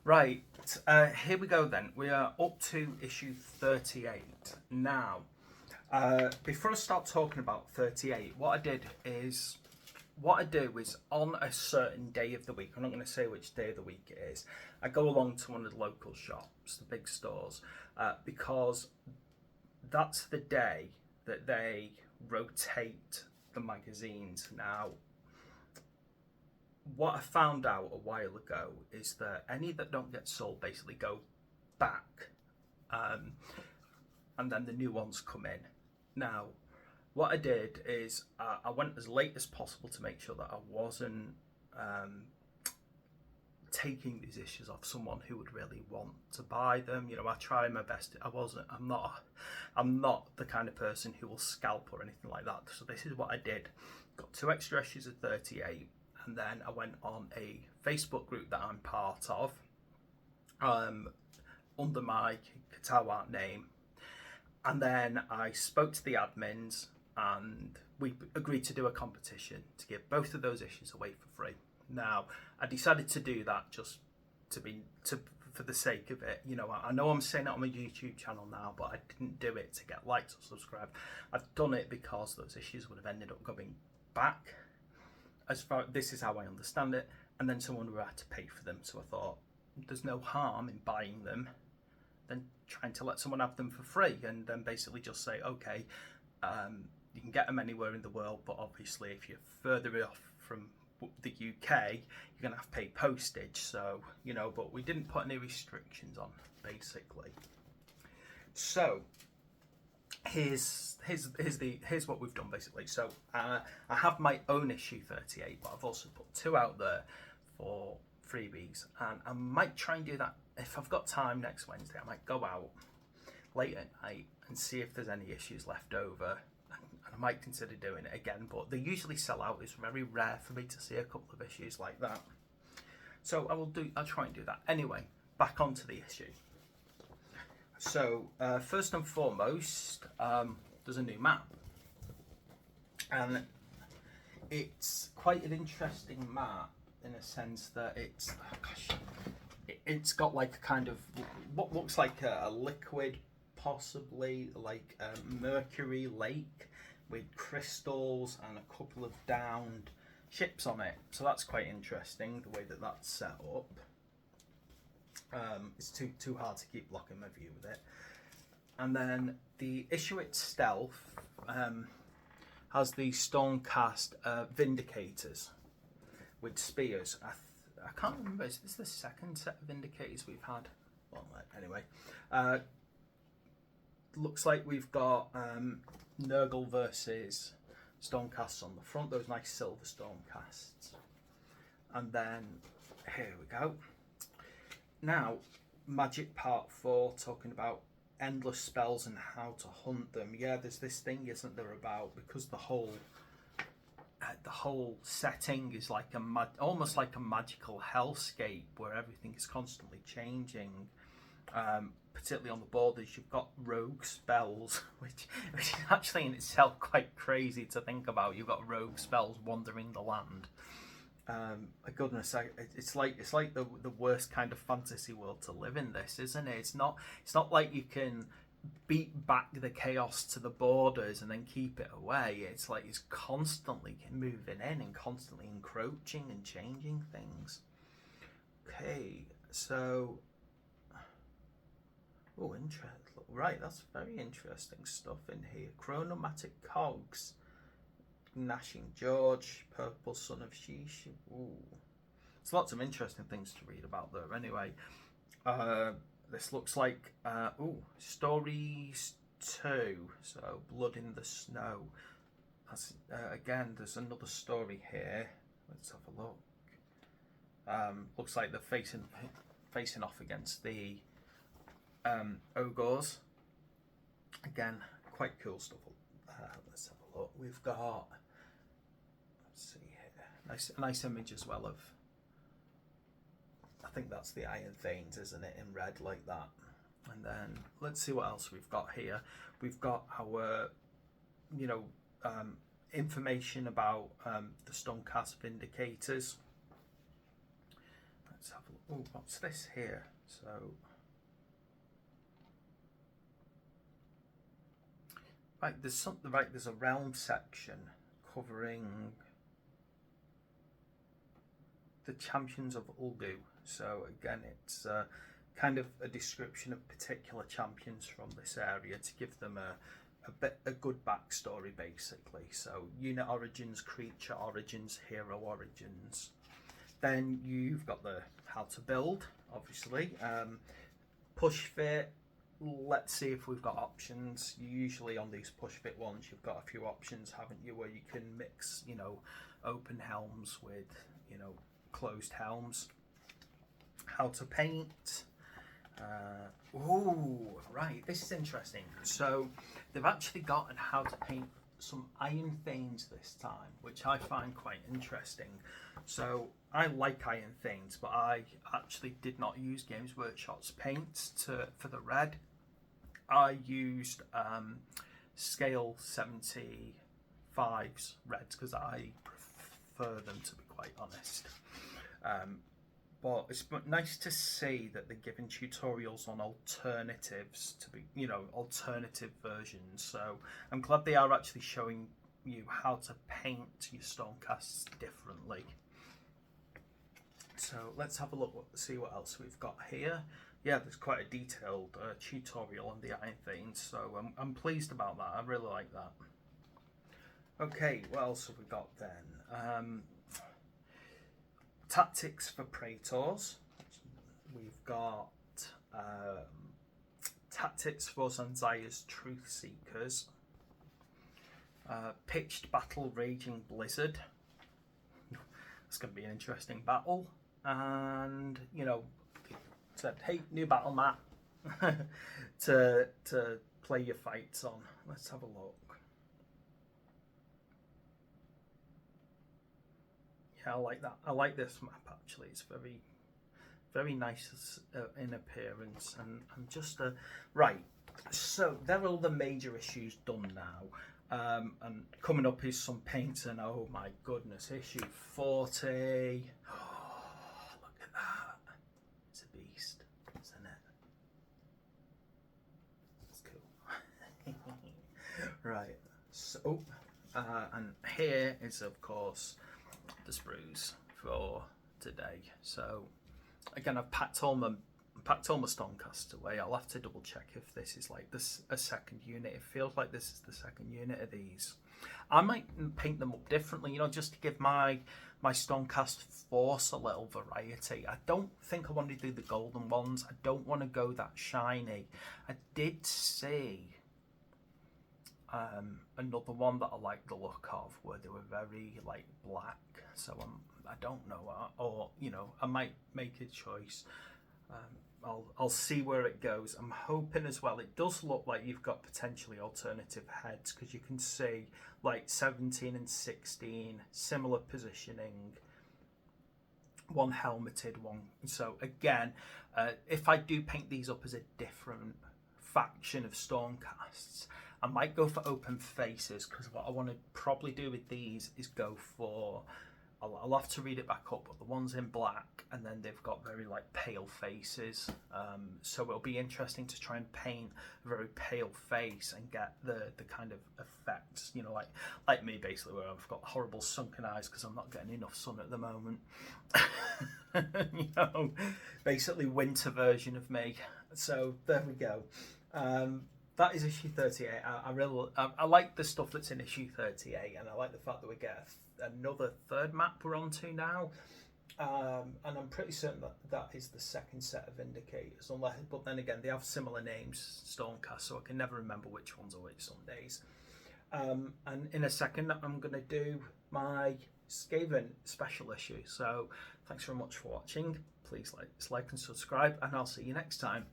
Right, here we go then. We are up to issue 38. Now, before I start talking about 38, what I do is on a certain day of the week, I'm not going to say which day of the week it is, I go along to one of the local shops, the big stores, because that's the day that they rotate the magazines. Now, what I found out a while ago is that any that don't get sold basically go back, and then the new ones come in. Now, what I did is I went as late as possible to make sure that I wasn't taking these issues off someone who would really want to buy them. You know, I try my best. I'm not the kind of person who will scalp or anything like that. So this is what I did. Got 2 extra issues of 38. And then I went on a Facebook group that I'm part of, under my Katawa name. And then I spoke to the admins and we agreed to do a competition to give both of those issues away for free. Now, I decided to do that just for the sake of it. You know, I know I'm saying it on my YouTube channel now, but I didn't do it to get likes or subscribe. I've done it because those issues would have ended up going back. This is how I understand it, and then someone would have to pay for them. So I thought there's no harm in buying them, then trying to let someone have them for free, and then basically just say, okay, you can get them anywhere in the world, but obviously if you're further off from the UK, you're gonna have to pay postage. So, you know, but we didn't put any restrictions on, basically. So here's what we've done basically. So I have my own issue 38, but I've also put 2 out there for freebies, and I might try and do that if I've got time next Wednesday. I might go out late at night and see if there's any issues left over, and I might consider doing it again, but they usually sell out. It's very rare for me to see a couple of issues like that, so I'll try and do that. Anyway, back onto the issue. So first and foremost, there's a new map, and it's quite an interesting map in a sense that it's got like a kind of what looks like a liquid, possibly like a mercury lake with crystals and a couple of downed ships on it. So that's quite interesting, the way that that's set up. It's too hard to keep blocking my view with it. And then the issue itself has the Stormcast Vindicators with spears. I can't remember, is this the second set of Vindicators we've had? Well, anyway. Looks like we've got Nurgle versus Stormcasts on the front, those nice silver Stormcasts. And then, here we go. Now, Magic Part 4, talking about endless spells and how to hunt them. Yeah, there's this thing, isn't there, about, because the whole setting is like almost like a magical hellscape where everything is constantly changing. Particularly on the borders, you've got rogue spells, which is actually in itself quite crazy to think about. You've got rogue spells wandering the land. My goodness, it's like the worst kind of fantasy world to live in. This, isn't it? It's not like you can beat back the chaos to the borders and then keep it away. It's like it's constantly moving in and constantly encroaching and changing things. Okay, so interesting. Right, that's very interesting stuff in here. Chronomatic cogs. Gnashing George, Purple Son of Sheesh. Ooh. There's lots of interesting things to read about there. Anyway, this looks like Stories 2. So Blood in the Snow. That's, again, there's another story here. Let's have a look. Looks like they're facing off against the ogres. Again, quite cool stuff. Let's have a look. We've got, let's see here, nice image as well of, I think that's the Iron Veins, isn't it, in red like that. And then let's see what else we've got here. We've got our, information about the Stormcast Vindicators. Let's have a look Oh, what's this here? So, right, there's something. Right, there's a realm section covering the champions of Ulgu. So again, it's kind of a description of particular champions from this area to give them a good backstory, basically. So unit origins, creature origins, hero origins. Then you've got the how to build, obviously. Push fit. Let's see if we've got options. Usually on these push fit ones, you've got a few options, haven't you, where you can mix, you know, open helms with, you know, closed helms. How to paint. Oh, right, this is interesting. So they've actually gotten how to paint some Iron Thanes this time, which I find quite interesting. So I like Iron Thanes, but I actually did not use Games Workshop's paints for the red. I used scale 75's reds because I prefer them, to be quite honest. But it's nice to see that they're giving tutorials on alternatives to be, you know, alternative versions. So I'm glad they are actually showing you how to paint your Stormcasts differently. So let's have a look, see what else we've got here. Yeah, there's quite a detailed tutorial on the Iron Thanes, so I'm pleased about that. I really like that. Okay, what else have we got then? Tactics for Praetors. We've got Tactics for Zanzia's Truth Seekers. Pitched Battle Raging Blizzard. It's going to be an interesting battle. And, you know, said, hey, new battle map to play your fights on. Let's have a look. Yeah, I like that. I like this map actually. It's very, very nice in appearance, and I'm just right. So there are all the major issues done now, and coming up is some paints, and oh my goodness, issue 40. Oh, look at that! It's a beast, isn't it? That's cool. Right. So, and here is of course the sprues for today. So again, I've packed all my Stormcasts away. I'll have to double check if this is like a second unit. It feels like this is the second unit of these. I might paint them up differently, you know, just to give my Stormcast force a little variety. I don't think I want to do the golden ones. I don't want to go that shiny. I did see another one that I like the look of, where they were very like black. So I don't know, or you know, I might make a choice. I'll see where it goes. I'm hoping as well. It does look like you've got potentially alternative heads, because you can see like 17 and 16 similar positioning. One helmeted, one. So again, if I do paint these up as a different faction of Stormcasts, I might go for open faces, because what I want to probably do with these is go for, I'll have to read it back up, but the ones in black, and then they've got very like pale faces. So it'll be interesting to try and paint a very pale face and get the kind of effects, you know, like me basically, where I've got horrible sunken eyes because I'm not getting enough sun at the moment. You know, basically winter version of me. So there we go. That is issue 38. I like the stuff that's in issue 38, and I like the fact that we get another third map we're on to now. And I'm pretty certain that is the second set of indicators. But then again, they have similar names, Stormcast, so I can never remember which ones are which some days. And in a second, I'm going to do my Skaven special issue. So thanks very much for watching. Please like and subscribe, and I'll see you next time.